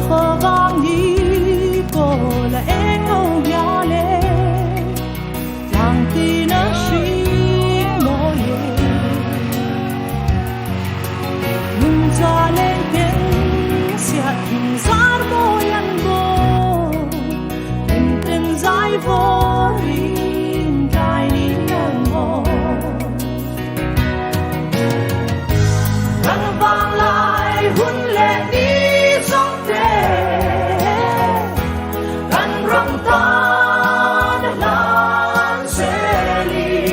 khờ vang đi cô là em không nhỏ lên làng thì nó suy môi nung gió lên tiếng xẹt hình dáng môi ăn vô hình tình dài vô hình dài đi ngang mồ răng vang lại hun lệ đi sóng về gần răng ta đã lan sẽ đi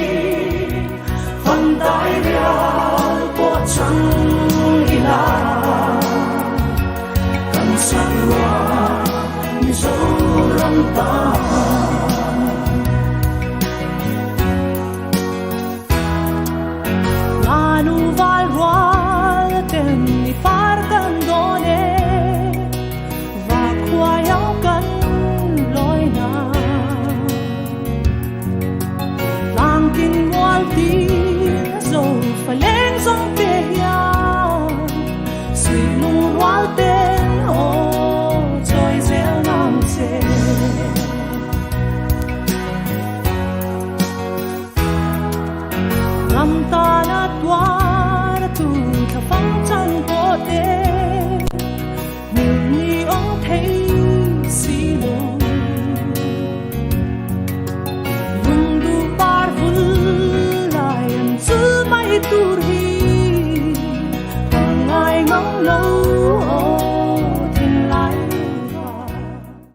phần tay riêng của trăng đi là cần sang loa như dấu răng ta